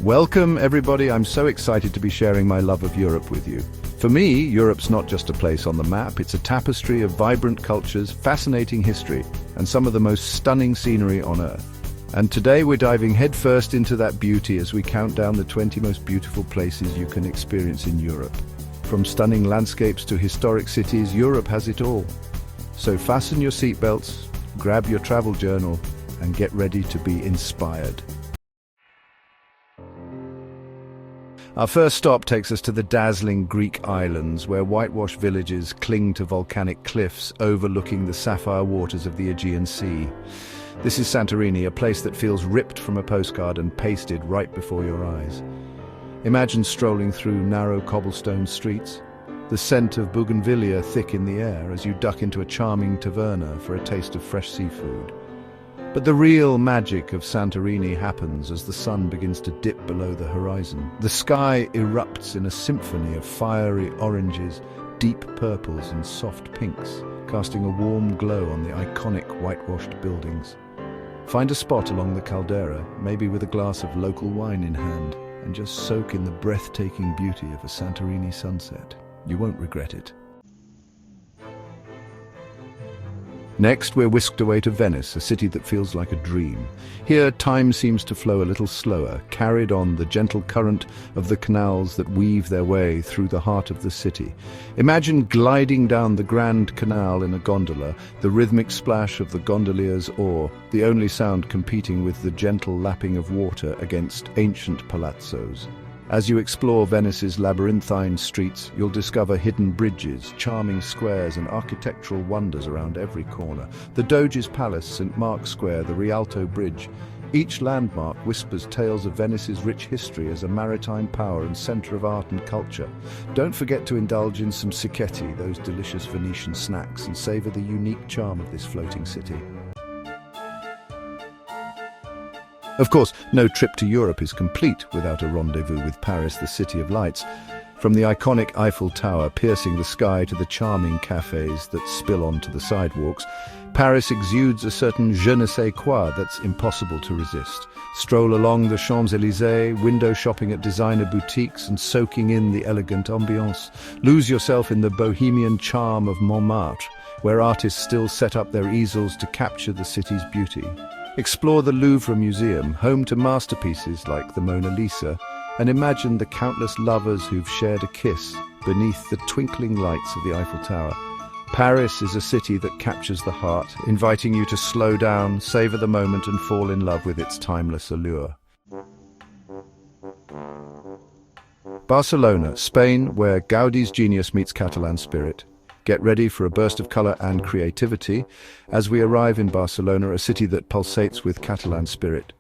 Welcome, everybody. I'm so excited to be sharing my love of Europe with you. For me, Europe's not just a place on the map, it's a tapestry of vibrant cultures, fascinating history, and some of the most stunning scenery on Earth. And today we're diving headfirst into that beauty as we count down the 20 most beautiful places you can experience in Europe. From stunning landscapes to historic cities, Europe has it all. So fasten your seatbelts, grab your travel journal, and get ready to be inspired. Our first stop takes us to the dazzling Greek islands, where whitewashed villages cling to volcanic cliffs overlooking the sapphire waters of the Aegean Sea. This is Santorini, a place that feels ripped from a postcard and pasted right before your eyes. Imagine strolling through narrow cobblestone streets, the scent of bougainvillea thick in the air as you duck into a charming taverna for a taste of fresh seafood. But the real magic of Santorini happens as the sun begins to dip below the horizon. The sky erupts in a symphony of fiery oranges, deep purples and soft pinks, casting a warm glow on the iconic whitewashed buildings. Find a spot along the caldera, maybe with a glass of local wine in hand, and just soak in the breathtaking beauty of a Santorini sunset. You won't regret it. Next, we're whisked away to Venice, a city that feels like a dream. Here, time seems to flow a little slower, carried on the gentle current of the canals that weave their way through the heart of the city. Imagine gliding down the Grand Canal in a gondola, the rhythmic splash of the gondolier's oar, the only sound competing with the gentle lapping of water against ancient palazzos. As you explore Venice's labyrinthine streets, you'll discover hidden bridges, charming squares and architectural wonders around every corner. The Doge's Palace, St. Mark's Square, the Rialto Bridge. Each landmark whispers tales of Venice's rich history as a maritime power and centre of art and culture. Don't forget to indulge in some cicchetti, those delicious Venetian snacks, and savour the unique charm of this floating city. Of course, no trip to Europe is complete without a rendezvous with Paris, the City of Lights. From the iconic Eiffel Tower piercing the sky to the charming cafes that spill onto the sidewalks, Paris exudes a certain je ne sais quoi that's impossible to resist. Stroll along the Champs-Élysées, window shopping at designer boutiques and soaking in the elegant ambiance. Lose yourself in the bohemian charm of Montmartre, where artists still set up their easels to capture the city's beauty. Explore the Louvre Museum, home to masterpieces like the Mona Lisa, and imagine the countless lovers who've shared a kiss beneath the twinkling lights of the Eiffel Tower. Paris is a city that captures the heart, inviting you to slow down, savor the moment, and fall in love with its timeless allure. Barcelona, Spain, where Gaudi's genius meets Catalan spirit. Get ready for a burst of colour and creativity as we arrive in Barcelona, a city that pulsates with Catalan spirit.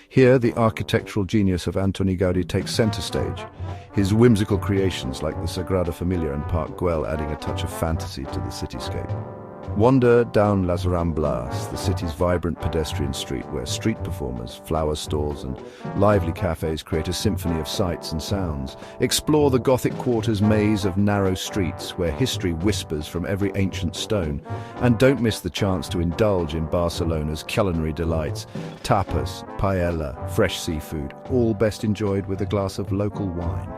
Here, the architectural genius of Antoni Gaudi takes centre stage, his whimsical creations like the Sagrada Familia and Park Güell adding a touch of fantasy to the cityscape. Wander down Las Ramblas, the city's vibrant pedestrian street where street performers, flower stalls and lively cafes create a symphony of sights and sounds. Explore the Gothic Quarter's maze of narrow streets where history whispers from every ancient stone. And don't miss the chance to indulge in Barcelona's culinary delights. Tapas, paella, fresh seafood, all best enjoyed with a glass of local wine.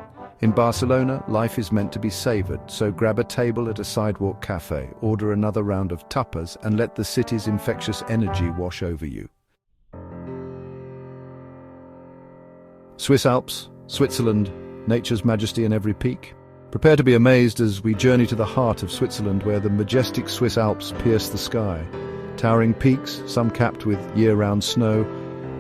In Barcelona, life is meant to be savoured, so grab a table at a sidewalk cafe, order another round of tapas, and let the city's infectious energy wash over you. Swiss Alps, Switzerland, nature's majesty in every peak. Prepare to be amazed as we journey to the heart of Switzerland, where the majestic Swiss Alps pierce the sky. Towering peaks, some capped with year-round snow,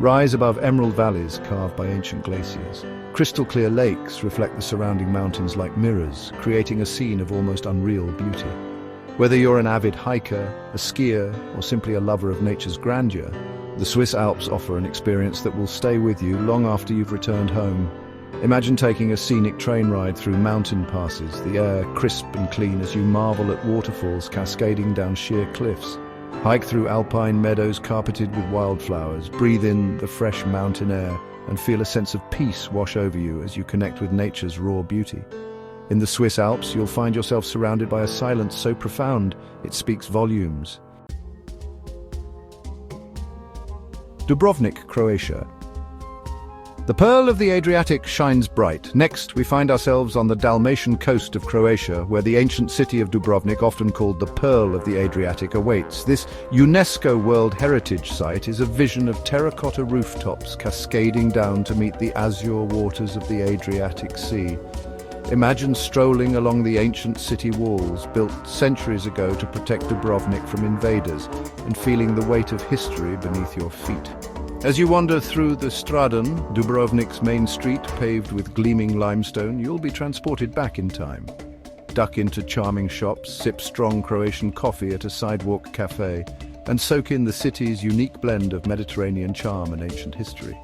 rise above emerald valleys carved by ancient glaciers. Crystal-clear lakes reflect the surrounding mountains like mirrors, creating a scene of almost unreal beauty. Whether you're an avid hiker, a skier, or simply a lover of nature's grandeur, the Swiss Alps offer an experience that will stay with you long after you've returned home. Imagine taking a scenic train ride through mountain passes, the air crisp and clean as you marvel at waterfalls cascading down sheer cliffs. Hike through alpine meadows carpeted with wildflowers, breathe in the fresh mountain air, and feel a sense of peace wash over you as you connect with nature's raw beauty. In the Swiss Alps, you'll find yourself surrounded by a silence so profound it speaks volumes. Dubrovnik, Croatia. The Pearl of the Adriatic shines bright. Next, we find ourselves on the Dalmatian coast of Croatia, where the ancient city of Dubrovnik, often called the Pearl of the Adriatic, awaits. This UNESCO World Heritage Site is a vision of terracotta rooftops cascading down to meet the azure waters of the Adriatic Sea. Imagine strolling along the ancient city walls, built centuries ago to protect Dubrovnik from invaders, and feeling the weight of history beneath your feet. As you wander through the Stradan, Dubrovnik's main street paved with gleaming limestone, you'll be transported back in time. Duck into charming shops, sip strong Croatian coffee at a sidewalk cafe, and soak in the city's unique blend of Mediterranean charm and ancient history.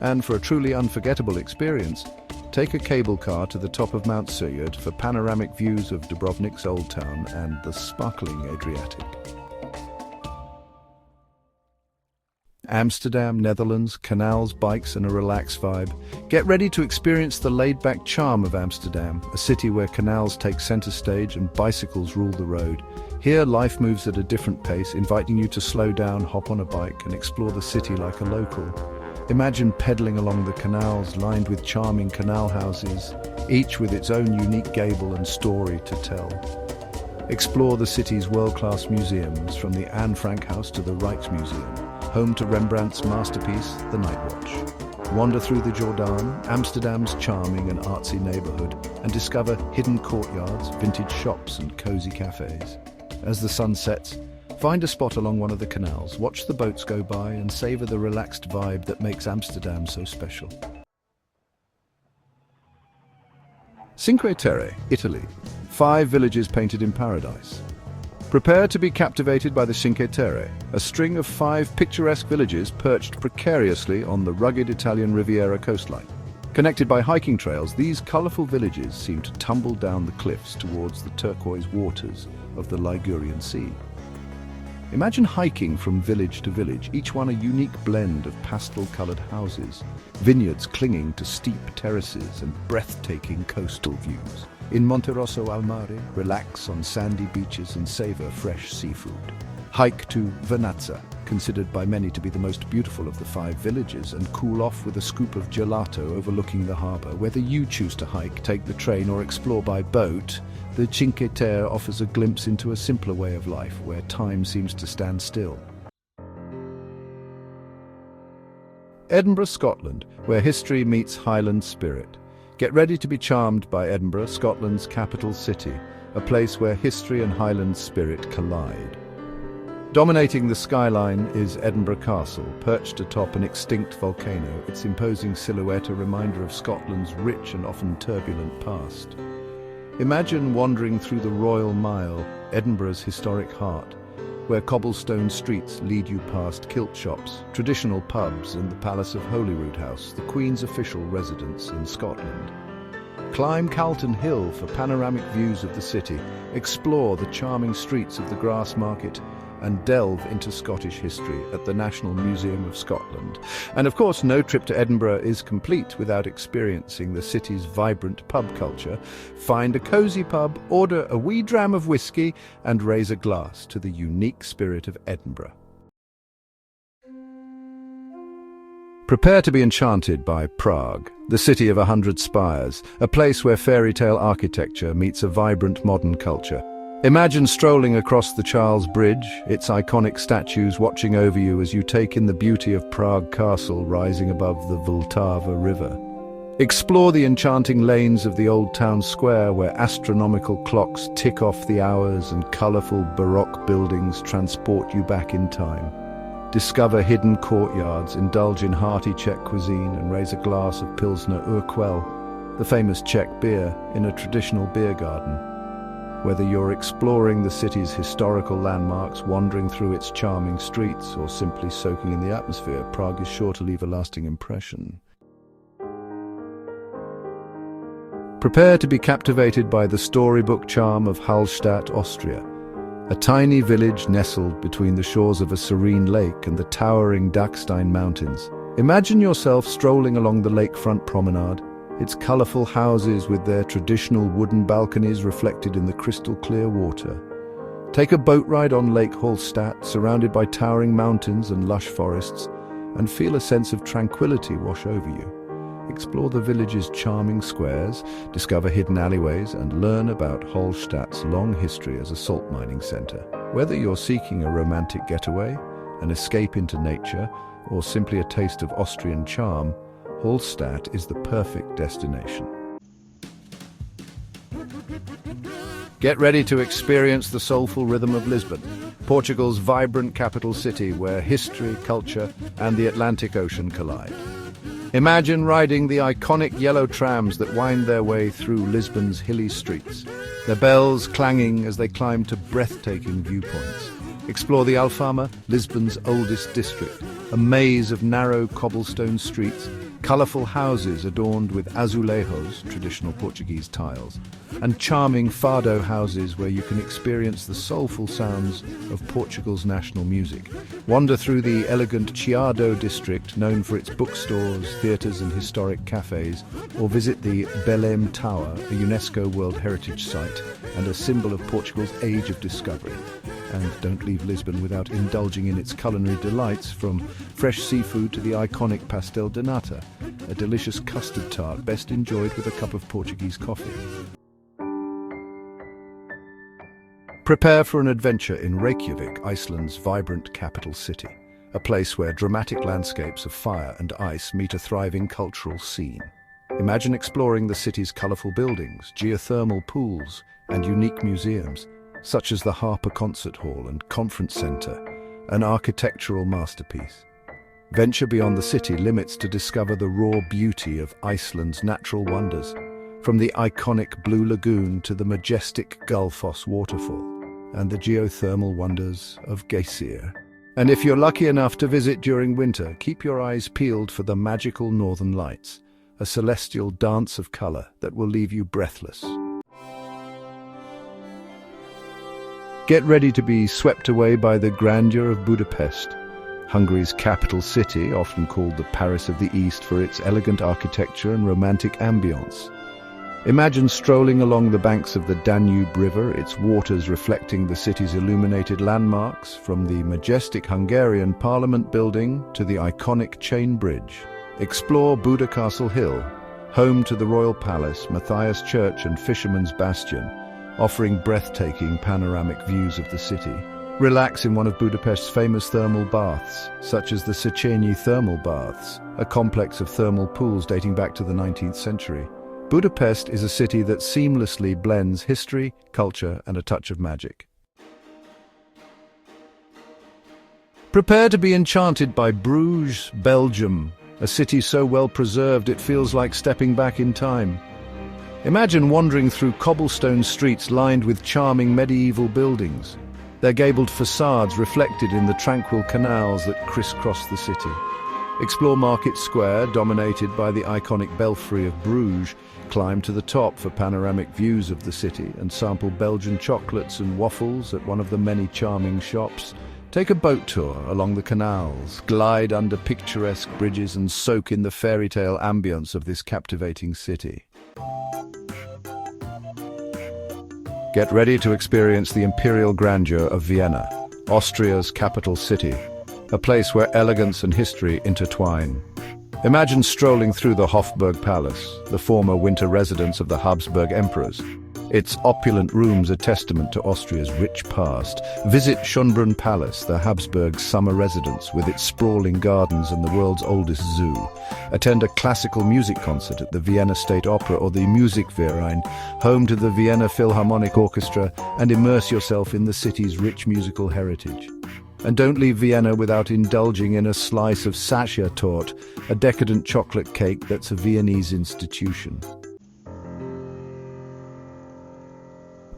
And for a truly unforgettable experience, take a cable car to the top of Mount Suyud for panoramic views of Dubrovnik's Old Town and the sparkling Adriatic. Amsterdam, Netherlands, canals, bikes and a relaxed vibe. Get ready to experience the laid-back charm of Amsterdam, a city where canals take center stage and bicycles rule the road. Here, life moves at a different pace, inviting you to slow down, hop on a bike and explore the city like a local. Imagine pedaling along the canals lined with charming canal houses, each with its own unique gable and story to tell. Explore the city's world-class museums, from the Anne Frank House to the Rijksmuseum, home to Rembrandt's masterpiece, The Night Watch. Wander through the Jordaan, Amsterdam's charming and artsy neighborhood, and discover hidden courtyards, vintage shops and cozy cafes. As the sun sets, find a spot along one of the canals, watch the boats go by and savor the relaxed vibe that makes Amsterdam so special. Cinque Terre, Italy. 5 villages painted in paradise. Prepare to be captivated by the Cinque Terre, a string of 5 picturesque villages perched precariously on the rugged Italian Riviera coastline. Connected by hiking trails, these colorful villages seem to tumble down the cliffs towards the turquoise waters of the Ligurian Sea. Imagine hiking from village to village, each one a unique blend of pastel-colored houses, vineyards clinging to steep terraces and breathtaking coastal views. In Monterosso al Mare, relax on sandy beaches and savor fresh seafood. Hike to Vernazza, considered by many to be the most beautiful of the 5 villages, and cool off with a scoop of gelato overlooking the harbor. Whether you choose to hike, take the train or explore by boat, the Cinque Terre offers a glimpse into a simpler way of life where time seems to stand still. Edinburgh, Scotland, where history meets Highland spirit. Get ready to be charmed by Edinburgh, Scotland's capital city, a place where history and Highland spirit collide. Dominating the skyline is Edinburgh Castle, perched atop an extinct volcano, its imposing silhouette a reminder of Scotland's rich and often turbulent past. Imagine wandering through the Royal Mile, Edinburgh's historic heart, where cobblestone streets lead you past kilt shops, traditional pubs and the Palace of Holyrood House, the Queen's official residence in Scotland. Climb Calton Hill for panoramic views of the city, explore the charming streets of the Grassmarket, and delve into Scottish history at the National Museum of Scotland. And of course, no trip to Edinburgh is complete without experiencing the city's vibrant pub culture. Find a cosy pub, order a wee dram of whiskey, and raise a glass to the unique spirit of Edinburgh. Prepare to be enchanted by Prague, the city of 100 spires, a place where fairy tale architecture meets a vibrant modern culture. Imagine strolling across the Charles Bridge, its iconic statues watching over you as you take in the beauty of Prague Castle rising above the Vltava River. Explore the enchanting lanes of the Old Town Square, where astronomical clocks tick off the hours and colourful Baroque buildings transport you back in time. Discover hidden courtyards, indulge in hearty Czech cuisine and raise a glass of Pilsner Urquell, the famous Czech beer, in a traditional beer garden. Whether you're exploring the city's historical landmarks, wandering through its charming streets, or simply soaking in the atmosphere, Prague is sure to leave a lasting impression. Prepare to be captivated by the storybook charm of Hallstatt, Austria, a tiny village nestled between the shores of a serene lake and the towering Dachstein Mountains. Imagine yourself strolling along the lakefront promenade, its colourful houses with their traditional wooden balconies reflected in the crystal-clear water. Take a boat ride on Lake Hallstatt, surrounded by towering mountains and lush forests, and feel a sense of tranquility wash over you. Explore the village's charming squares, discover hidden alleyways, and learn about Hallstatt's long history as a salt mining center. Whether you're seeking a romantic getaway, an escape into nature, or simply a taste of Austrian charm, Hallstatt is the perfect destination. Get ready to experience the soulful rhythm of Lisbon, Portugal's vibrant capital city where history, culture, and the Atlantic Ocean collide. Imagine riding the iconic yellow trams that wind their way through Lisbon's hilly streets, their bells clanging as they climb to breathtaking viewpoints. Explore the Alfama, Lisbon's oldest district, a maze of narrow cobblestone streets, colourful houses adorned with azulejos, traditional Portuguese tiles, and charming fado houses where you can experience the soulful sounds of Portugal's national music. Wander through the elegant Chiado district, known for its bookstores, theatres and historic cafes, or visit the Belém Tower, a UNESCO World Heritage Site and a symbol of Portugal's age of discovery. And don't leave Lisbon without indulging in its culinary delights, from fresh seafood to the iconic pastel de nata, a delicious custard tart best enjoyed with a cup of Portuguese coffee. Prepare for an adventure in Reykjavik, Iceland's vibrant capital city, a place where dramatic landscapes of fire and ice meet a thriving cultural scene. Imagine exploring the city's colourful buildings, geothermal pools, and unique museums, such as the Harper Concert Hall and Conference Centre, an architectural masterpiece. Venture beyond the city limits to discover the raw beauty of Iceland's natural wonders, from the iconic Blue Lagoon to the majestic Gullfoss waterfall, and the geothermal wonders of Geysir. And if you're lucky enough to visit during winter, keep your eyes peeled for the magical Northern Lights, a celestial dance of colour that will leave you breathless. Get ready to be swept away by the grandeur of Budapest, Hungary's capital city, often called the Paris of the East for its elegant architecture and romantic ambience. Imagine strolling along the banks of the Danube River, its waters reflecting the city's illuminated landmarks, from the majestic Hungarian Parliament building to the iconic Chain Bridge. Explore Buda Castle Hill, home to the Royal Palace, Matthias Church and Fisherman's Bastion, offering breathtaking panoramic views of the city. Relax in one of Budapest's famous thermal baths, such as the Széchenyi Thermal Baths, a complex of thermal pools dating back to the 19th century. Budapest is a city that seamlessly blends history, culture, and a touch of magic. Prepare to be enchanted by Bruges, Belgium, a city so well preserved it feels like stepping back in time. Imagine wandering through cobblestone streets lined with charming medieval buildings, their gabled facades reflected in the tranquil canals that crisscross the city. Explore Market Square, dominated by the iconic Belfry of Bruges, climb to the top for panoramic views of the city, and sample Belgian chocolates and waffles at one of the many charming shops. Take a boat tour along the canals, glide under picturesque bridges and soak in the fairy tale ambience of this captivating city. Get ready to experience the imperial grandeur of Vienna, Austria's capital city, a place where elegance and history intertwine. Imagine strolling through the Hofburg Palace, the former winter residence of the Habsburg emperors. Its opulent rooms a testament to Austria's rich past. Visit Schönbrunn Palace, the Habsburg summer residence with its sprawling gardens and the world's oldest zoo. Attend a classical music concert at the Vienna State Opera or the Musikverein, home to the Vienna Philharmonic Orchestra, and immerse yourself in the city's rich musical heritage. And don't leave Vienna without indulging in a slice of Sacher-Torte, a decadent chocolate cake that's a Viennese institution.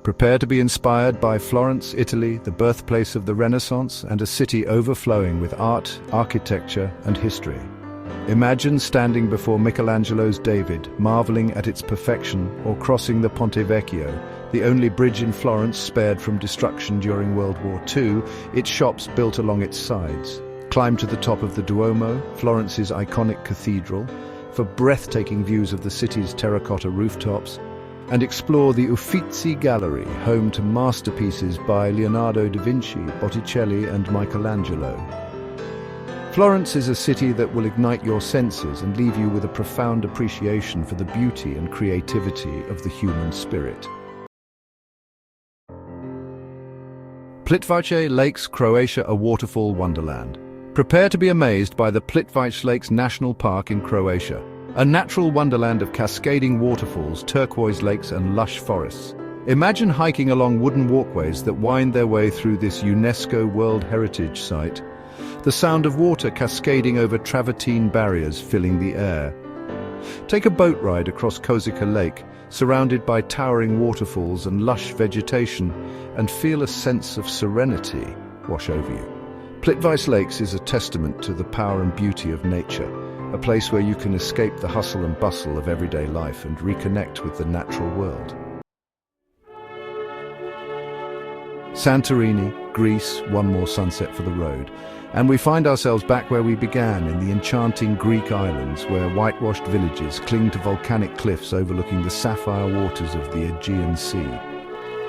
Prepare to be inspired by Florence, Italy, the birthplace of the Renaissance, and a city overflowing with art, architecture, and history. Imagine standing before Michelangelo's David, marveling at its perfection, or crossing the Ponte Vecchio, the only bridge in Florence spared from destruction during World War II, its shops built along its sides. Climb to the top of the Duomo, Florence's iconic cathedral, for breathtaking views of the city's terracotta rooftops, and explore the Uffizi Gallery, home to masterpieces by Leonardo da Vinci, Botticelli and Michelangelo. Florence is a city that will ignite your senses and leave you with a profound appreciation for the beauty and creativity of the human spirit. Plitvice Lakes, Croatia, a waterfall wonderland. Prepare to be amazed by the Plitvice Lakes National Park in Croatia, a natural wonderland of cascading waterfalls, turquoise lakes and lush forests. Imagine hiking along wooden walkways that wind their way through this UNESCO World Heritage Site, the sound of water cascading over travertine barriers filling the air. Take a boat ride across Kozica Lake, surrounded by towering waterfalls and lush vegetation, and feel a sense of serenity wash over you. Plitvice Lakes is a testament to the power and beauty of nature, a place where you can escape the hustle and bustle of everyday life and reconnect with the natural world. Santorini, Greece, one more sunset for the road, and we find ourselves back where we began, in the enchanting Greek islands, where whitewashed villages cling to volcanic cliffs overlooking the sapphire waters of the Aegean Sea.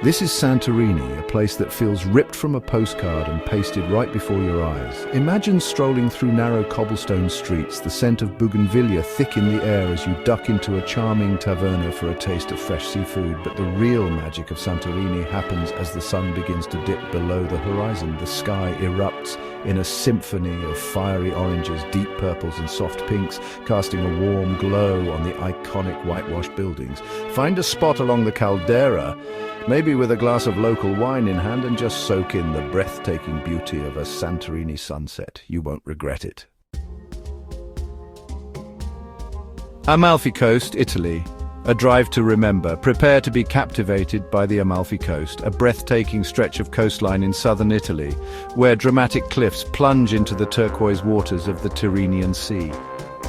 This is Santorini, a place that feels ripped from a postcard and pasted right before your eyes. Imagine strolling through narrow cobblestone streets, the scent of bougainvillea thick in the air as you duck into a charming taverna for a taste of fresh seafood. But the real magic of Santorini happens as the sun begins to dip below the horizon. The sky erupts in a symphony of fiery oranges, deep purples and soft pinks, casting a warm glow on the iconic whitewashed buildings. Find a spot along the caldera, maybe with a glass of local wine in hand, and just soak in the breathtaking beauty of a Santorini sunset. You won't regret it. Amalfi Coast, Italy. A drive to remember. Prepare to be captivated by the Amalfi Coast, a breathtaking stretch of coastline in southern Italy, where dramatic cliffs plunge into the turquoise waters of the Tyrrhenian Sea.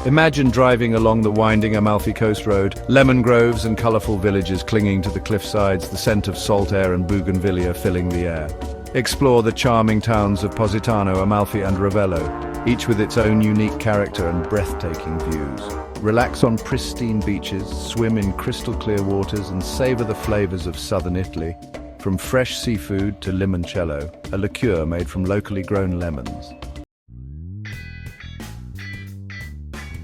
Imagine driving along the winding Amalfi Coast Road, lemon groves and colourful villages clinging to the cliff sides, the scent of salt air and bougainvillea filling the air. Explore the charming towns of Positano, Amalfi and Ravello, each with its own unique character and breathtaking views. Relax on pristine beaches, swim in crystal clear waters and savour the flavours of southern Italy, from fresh seafood to limoncello, a liqueur made from locally grown lemons.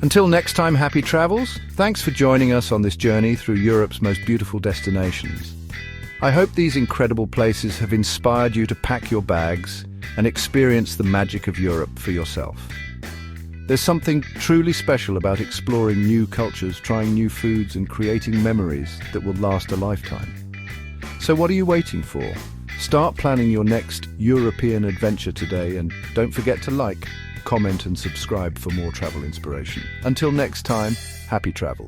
Until next time, happy travels. Thanks for joining us on this journey through Europe's most beautiful destinations. I hope these incredible places have inspired you to pack your bags and experience the magic of Europe for yourself. There's something truly special about exploring new cultures, trying new foods, and creating memories that will last a lifetime. So what are you waiting for? Start planning your next European adventure today, and don't forget to like, comment and subscribe for more travel inspiration. Until next time, happy travel.